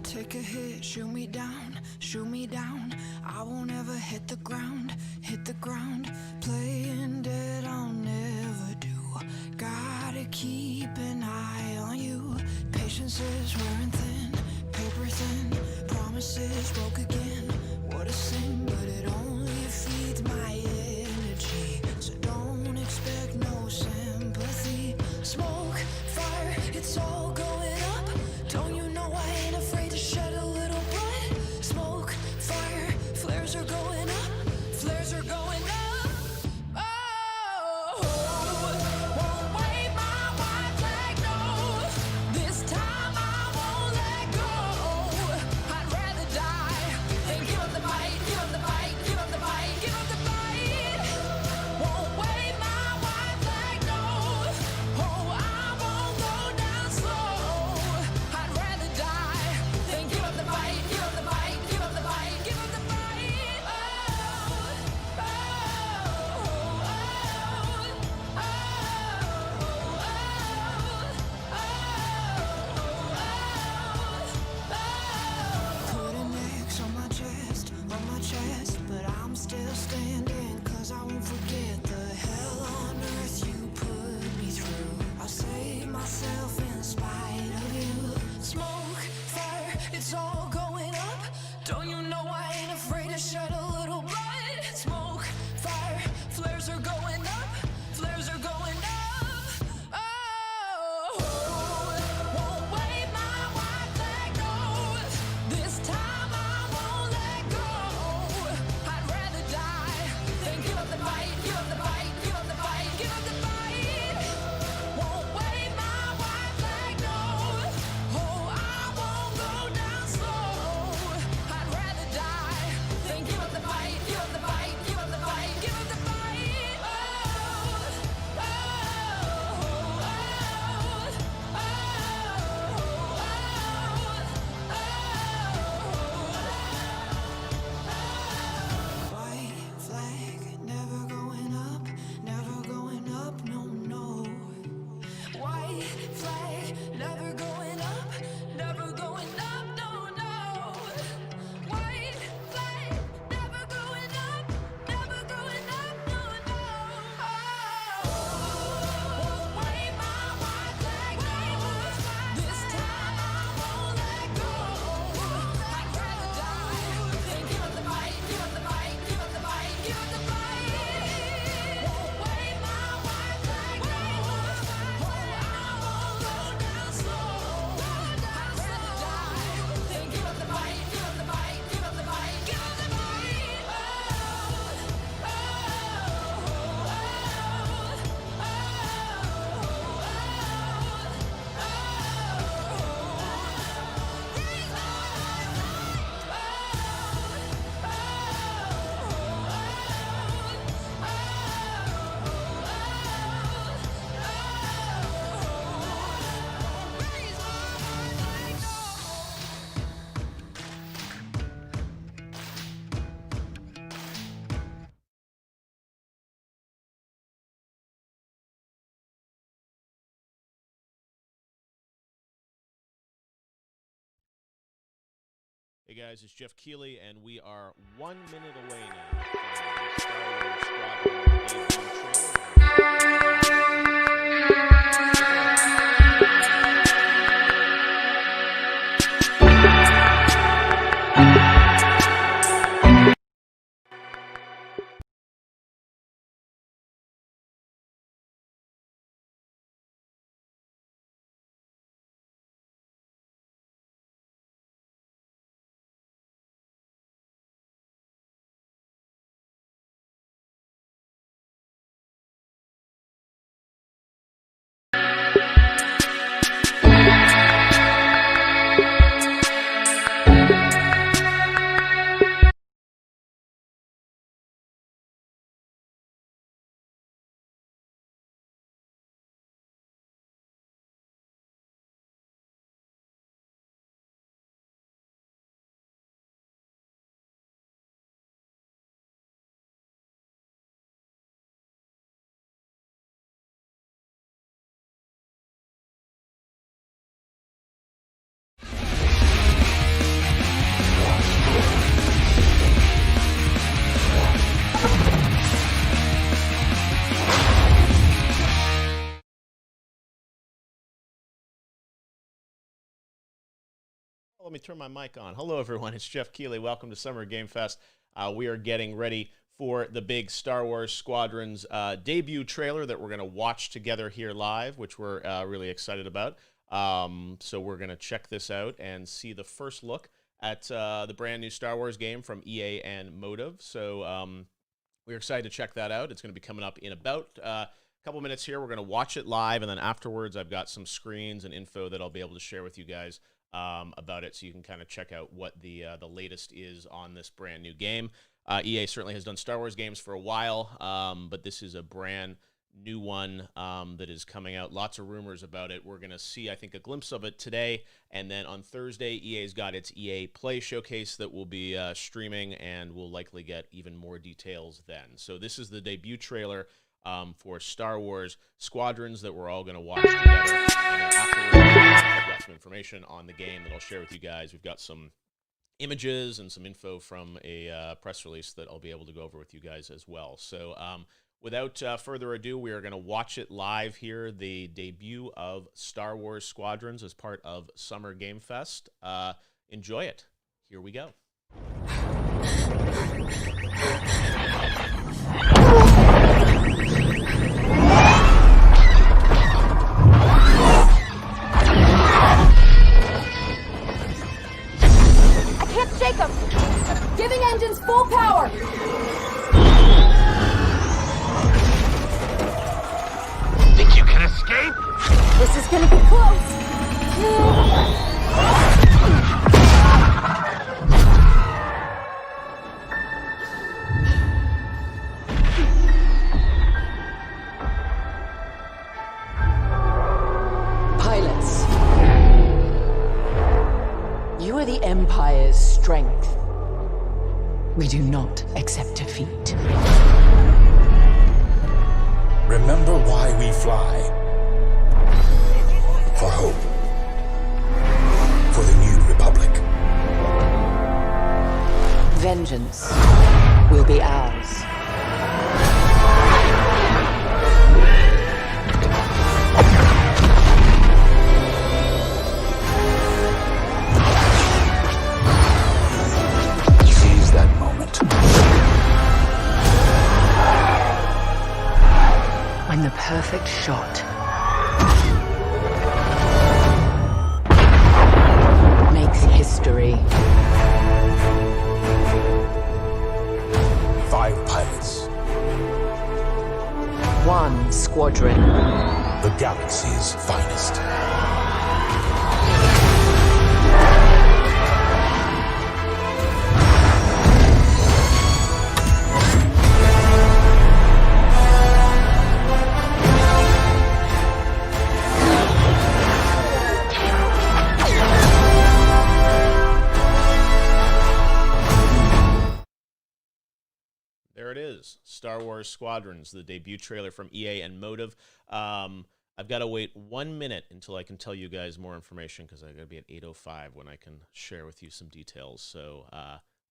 Take a hit, shoot me down, shoot me down. I won't ever hit the ground, hit the ground. Playing dead I'll never do. Gotta keep an eye on you. Patience is wearing thin, paper thin. Promises broke again. What a sin, but it only feeds my energy. So don't expect no sympathy. Smoke, fire, it's all going up. Don't you know I ain't afraid to shed a little blood? Smoke, fire, flares are going up, flares are going up. Oh, won't wave my white flag, no. This time I won't let go. I'd rather die than give up the fight, give up the fight, give up the fight, give up the fight. Won't wave my white flag, no. Oh, I won't go down slow. I'd rather die than give up the fight, give up the fight, give up the fight, give up the fight. Put an X on my chest, but I'm still standing, 'cause I won't forget the hell on earth you put me through. I'll save myself in spite of you. Smoke, fire, it's all going up. Don't you know I ain't afraid to shed a little blood? Smoke, fire, flares are going up, flares are going up. Oh, won't wave my white flag, no. This time I won't let go. I'd rather die than give up the fight, give up the fight, give up the fight, give up the fight. Won't wave my white flag, no. Oh, I won't go down slow. I'd rather die than give up the fight, give up the fight, give up the fight, give up the fight. Oh, oh, oh, oh, White flag, never going up, never going up, no, no. White flag, never going up, never going up, no, no. White flag, never going up, never going up, no, no. Won't wave my white flag, no. This time I won't let go. I'd rather die than give up the fight, give up the fight, give up the fight, give up the fight. Won't wave my white flag, no. Oh, I won't go down slow. I'd rather die than give up the fight, give up the fight, give up the fight, give up the fight. Hey guys, it's Jeff Keighley, and we are 1 minute away now from the Star Wars Squadrons debut trailer. Let me turn my mic on. Hello, everyone. It's Jeff Keighley. Welcome to Summer Game Fest. We are getting ready for the big Star Wars Squadrons debut trailer that we're going to watch together here live, which we're really excited about. So we're going to check this out and see the first look at the brand new Star Wars game from EA and Motive. So we're excited to check that out. It's going to be coming up in about a couple minutes here. We're going to watch it live, and then afterwards I've got some screens and info that I'll be able to share with you guys about it, so you can kind of check out what the latest is on this brand new game. EA certainly has done Star Wars games for a while, but this is a brand new one that is coming out. Lots of rumors about it. We're going to see, I think, a glimpse of it today, and then on Thursday, EA's got its EA Play Showcase that will be streaming, and we'll likely get even more details then. So this is the debut trailer for Star Wars Squadrons that we're all going to watch together. And then afterwards, I've got some information on the game that I'll share with you guys. We've got some images and some info from a press release that I'll be able to go over with you guys as well. So without further ado, we are going to watch it live here, the debut of Star Wars Squadrons as part of Summer Game Fest. Enjoy it. Here we go. Shake them! Giving engines full power! Think you can escape? This is gonna be close! Pilots. You are the Empire's strength. We do not accept defeat. Remember why we fly. For hope. For the new republic. Vengeance will be ours. Seize that moment. When the perfect shot makes history. 5 pilots. 1 squadron. The galaxy's finest. There it is, Star Wars Squadrons, the debut trailer from EA and Motive. I've got to wait 1 minute until I can tell you guys more information, because I've got to be at 8:05 when I can share with you some details. So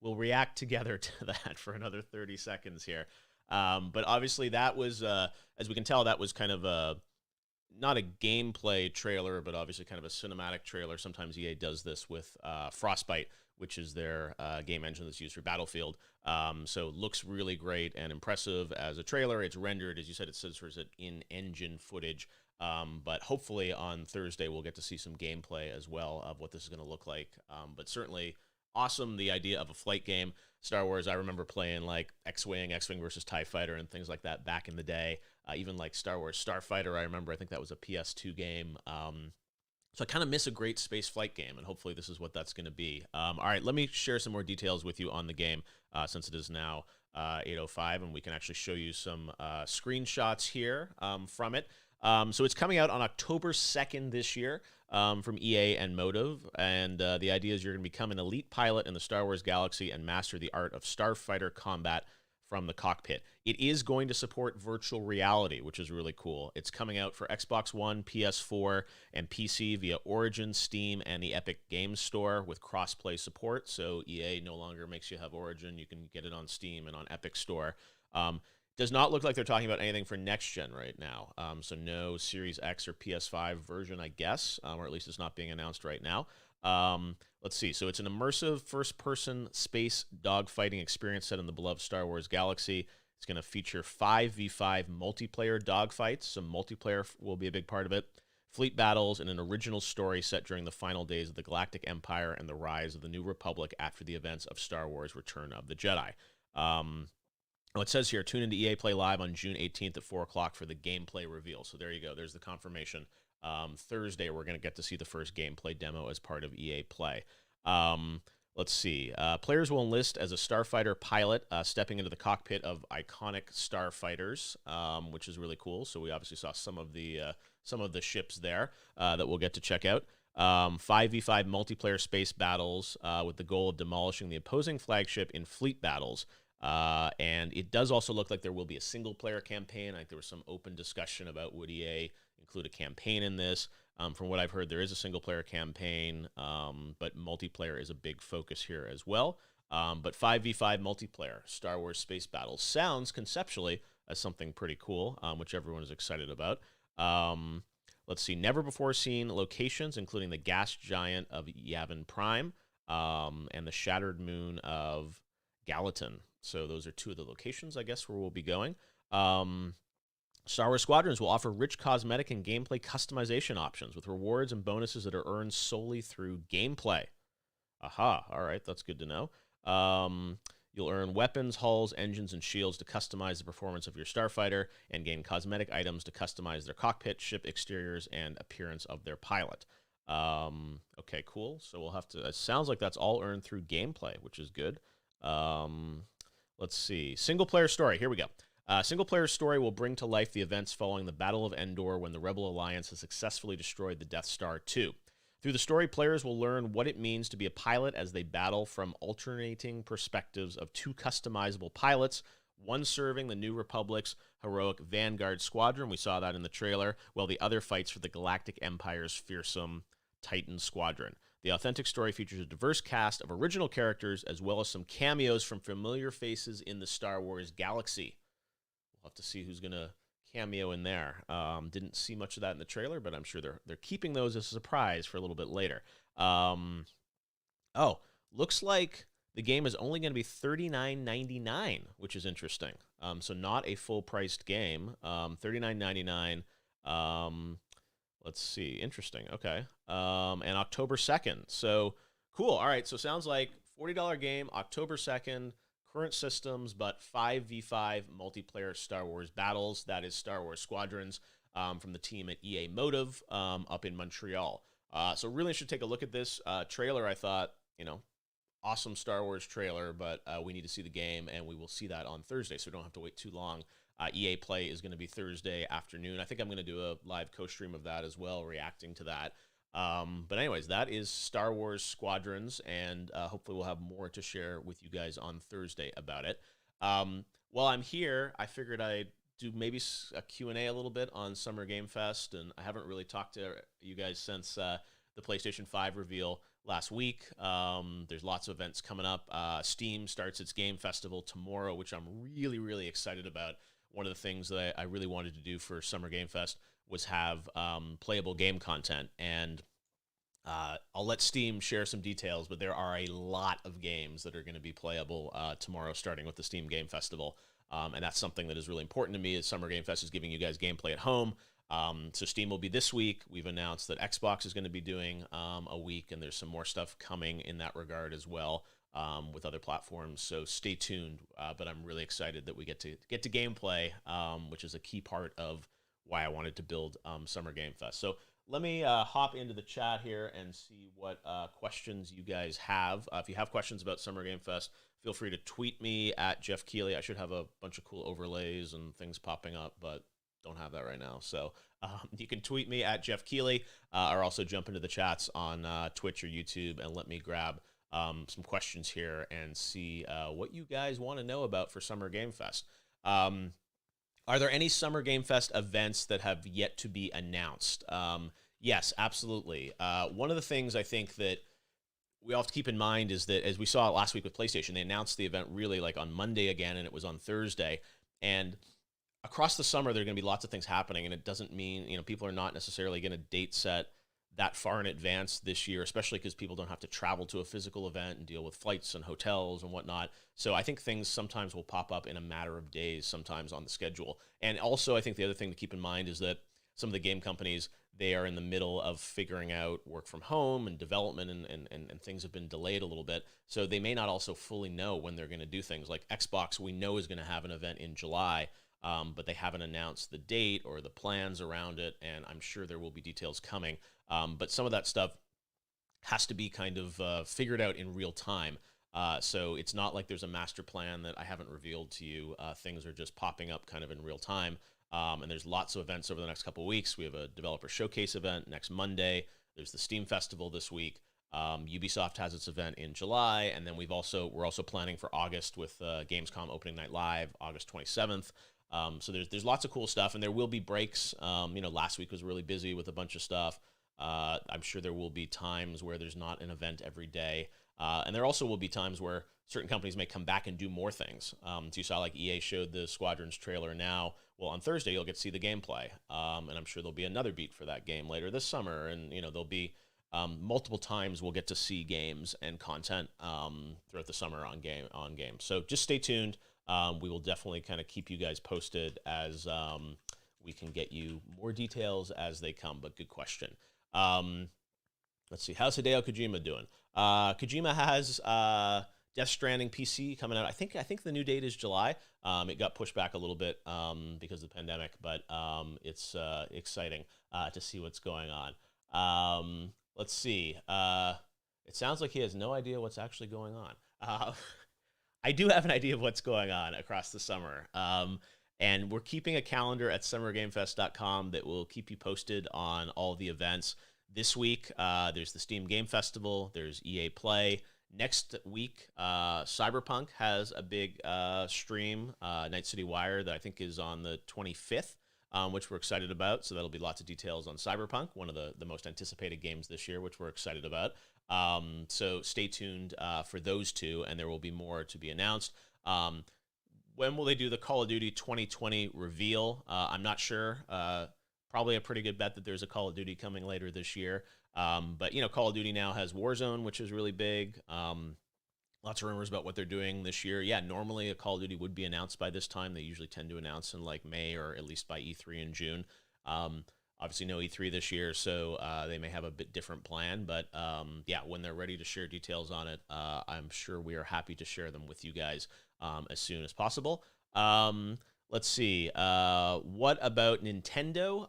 we'll react together to that for another 30 seconds here. But obviously that was, as we can tell, that was kind of not a gameplay trailer, but obviously kind of a cinematic trailer. Sometimes EA does this with Frostbite, which is their game engine that's used for Battlefield. So looks really great and impressive as a trailer. It's rendered, as you said, it says for in-engine footage. But hopefully on Thursday we'll get to see some gameplay as well of what this is going to look like. But certainly awesome, the idea of a flight game. Star Wars, I remember playing like X-Wing versus TIE Fighter and things like that back in the day. Even like Star Wars Starfighter, I remember, I think that was a PS2 game. So I kind of miss a great space flight game, and hopefully this is what that's going to be. All right, let me share some more details with you on the game, since it is now 8:05, and we can actually show you some screenshots here from it. So it's coming out on October 2nd this year from EA and Motive, and the idea is you're going to become an elite pilot in the Star Wars galaxy and master the art of starfighter combat from the cockpit. It is going to support virtual reality, which is really cool. It's coming out for Xbox One, PS4, and PC via Origin, Steam, and the Epic Games Store with cross-play support. So EA no longer makes you have Origin. You can get it on Steam and on Epic Store. Does not look like they're talking about anything for next gen right now. So no Series X or PS5 version, I guess, or at least it's not being announced right now. Let's see. So it's an immersive first-person space dogfighting experience set in the beloved Star Wars galaxy. It's going to feature 5v5 multiplayer dogfights. So multiplayer will be a big part of it. Fleet battles and an original story set during the final days of the Galactic Empire and the rise of the New Republic after the events of Star Wars Return of the Jedi. It says here, tune into EA Play Live on June 18th at 4 o'clock for the gameplay reveal. So there you go. There's the confirmation. Thursday, we're going to get to see the first gameplay demo as part of EA Play. Let's see. Players will enlist as a starfighter pilot, stepping into the cockpit of iconic starfighters, which is really cool. So we obviously saw some of the ships there that we'll get to check out. 5v5 multiplayer space battles with the goal of demolishing the opposing flagship in fleet battles. And it does also look like there will be a single-player campaign. I think there was some open discussion about would EA include a campaign in this. From what I've heard, there is a single-player campaign, but multiplayer is a big focus here as well. But 5v5 multiplayer Star Wars space battles sounds conceptually as something pretty cool, which everyone is excited about. Let's see, never-before-seen locations, including the gas giant of Yavin Prime and the shattered moon of Gallatin. So those are two of the locations, I guess, where we'll be going. Star Wars Squadrons will offer rich cosmetic and gameplay customization options with rewards and bonuses that are earned solely through gameplay. Aha, all right, that's good to know. You'll earn weapons, hulls, engines, and shields to customize the performance of your starfighter and gain cosmetic items to customize their cockpit, ship exteriors, and appearance of their pilot. Okay, cool. So we'll have to... It sounds like that's all earned through gameplay, which is good. Let's see. Single-player story. Here we go. Single-player story will bring to life the events following the Battle of Endor when the Rebel Alliance has successfully destroyed the Death Star 2. Through the story, players will learn what it means to be a pilot as they battle from alternating perspectives of two customizable pilots, one serving the New Republic's heroic Vanguard Squadron, we saw that in the trailer, while the other fights for the Galactic Empire's fearsome Titan Squadron. The authentic story features a diverse cast of original characters as well as some cameos from familiar faces in the Star Wars galaxy. We'll have to see who's going to cameo in there. Didn't see much of that in the trailer, but I'm sure they're keeping those as a surprise for a little bit later. Looks like the game is only going to be $39.99, which is interesting. So not a full-priced game. $39.99. Let's see. Interesting. Okay. And October 2nd. So cool. All right. So sounds like $40 game, October 2nd. Current systems, but 5v5 multiplayer Star Wars battles. That is Star Wars Squadrons from the team at EA Motive up in Montreal. So really should take a look at this trailer. I thought, awesome Star Wars trailer, but we need to see the game, and we will see that on Thursday, so we don't have to wait too long. EA Play is going to be Thursday afternoon. I think I'm going to do a live co-stream of that as well, reacting to that. But anyways, that is Star Wars Squadrons, and hopefully we'll have more to share with you guys on Thursday about it. While I'm here, I figured I'd do maybe a Q&A a little bit on Summer Game Fest, and I haven't really talked to you guys since the PlayStation 5 reveal last week. There's lots of events coming up. Steam starts its game festival tomorrow, which I'm really, really excited about. One of the things that I really wanted to do for Summer Game Fest was have playable game content, and I'll let Steam share some details, but there are a lot of games that are going to be playable tomorrow, starting with the Steam Game Festival, and that's something that is really important to me, is Summer Game Fest is giving you guys gameplay at home. So Steam will be this week. We've announced that Xbox is going to be doing a week, and there's some more stuff coming in that regard as well with other platforms. So stay tuned. But I'm really excited that we get to gameplay, which is a key part of why I wanted to build Summer Game Fest. So let me hop into the chat here and see what questions you guys have. If you have questions about Summer Game Fest, feel free to tweet me at Jeff Keighley. I should have a bunch of cool overlays and things popping up, but don't have that right now. So you can tweet me at Jeff Keighley, or also jump into the chats on Twitch or YouTube and let me grab some questions here and see what you guys want to know about for Summer Game Fest. Are there any Summer Game Fest events that have yet to be announced? Yes, absolutely. One of the things I think that we all have to keep in mind is that, as we saw last week with PlayStation, they announced the event really like on Monday again, and it was on Thursday. And across the summer, there are going to be lots of things happening, and it doesn't mean, people are not necessarily going to date set that far in advance this year, especially because people don't have to travel to a physical event and deal with flights and hotels and whatnot. So I think things sometimes will pop up in a matter of days, sometimes on the schedule. And also, I think the other thing to keep in mind is that some of the game companies, they are in the middle of figuring out work from home and development, and things have been delayed a little bit. So they may not also fully know when they're going to do things. Like Xbox, we know is going to have an event in July, but they haven't announced the date or the plans around it, and I'm sure there will be details coming. But some of that stuff has to be kind of figured out in real time. So it's not like there's a master plan that I haven't revealed to you. Things are just popping up kind of in real time. And there's lots of events over the next couple of weeks. We have a developer showcase event next Monday. There's the Steam Festival this week. Ubisoft has its event in July, and then we're also planning for August with Gamescom Opening Night Live, August 27th. So there's lots of cool stuff, and there will be breaks. Last week was really busy with a bunch of stuff. I'm sure there will be times where there's not an event every day. And there also will be times where certain companies may come back and do more things. So you saw like EA showed the Squadrons trailer now. Well, on Thursday, you'll get to see the gameplay. And I'm sure there'll be another beat for that game later this summer. And, there'll be multiple times we'll get to see games and content throughout the summer on games. So just stay tuned. We will definitely kind of keep you guys posted as we can get you more details as they come, but good question. Let's see. How's Hideo Kojima doing? Kojima has Death Stranding PC coming out. I think the new date is July. It got pushed back a little bit because of the pandemic, but it's exciting to see what's going on. Let's see. It sounds like he has no idea what's actually going on. I do have an idea of what's going on across the summer. And we're keeping a calendar at summergamefest.com that will keep you posted on all the events. This week, there's the Steam Game Festival. There's EA Play. Next week, Cyberpunk has a big stream, Night City Wire, that I think is on the 25th, which we're excited about. So that'll be lots of details on Cyberpunk, one of the most anticipated games this year, which we're excited about. So stay tuned for those two, and there will be more to be announced. When will they do the Call of Duty 2020 reveal? I'm not sure. Probably a pretty good bet that there's a Call of Duty coming later this year. But, Call of Duty now has Warzone, which is really big. Lots of rumors about what they're doing this year. Yeah, normally a Call of Duty would be announced by this time. They usually tend to announce in like May or at least by E3 in June. Obviously no E3 this year, so they may have a bit different plan. But yeah, when they're ready to share details on it, I'm sure we are happy to share them with you guys as soon as possible. Let's see. What about Nintendo?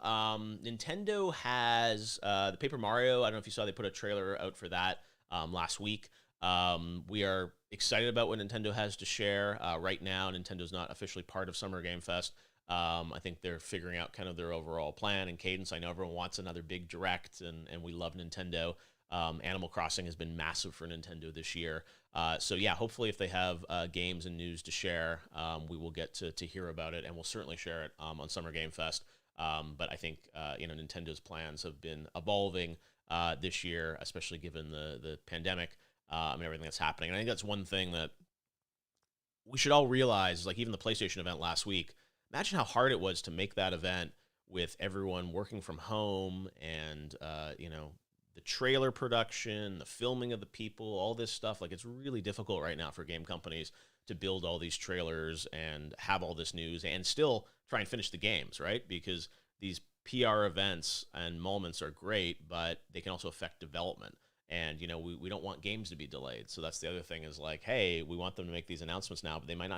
Nintendo has the Paper Mario. I don't know if you saw, they put a trailer out for that last week. We are excited about what Nintendo has to share. Right now, Nintendo's not officially part of Summer Game Fest. I think they're figuring out kind of their overall plan and cadence. I know everyone wants another big direct, and we love Nintendo. Animal Crossing has been massive for Nintendo this year. So yeah, hopefully if they have games and news to share, we will get to hear about it, and we'll certainly share it on Summer Game Fest. But I think Nintendo's plans have been evolving this year, especially given the pandemic and everything that's happening. And I think that's one thing that we should all realize, like even the PlayStation event last week, imagine how hard it was to make that event with everyone working from home and, the trailer production, the filming of the people, all this stuff. Like, it's really difficult right now for game companies to build all these trailers and have all this news and still try and finish the games, right? Because these PR events and moments are great, but they can also affect development. And, we don't want games to be delayed. So that's the other thing is like, hey, we want them to make these announcements now, but they might not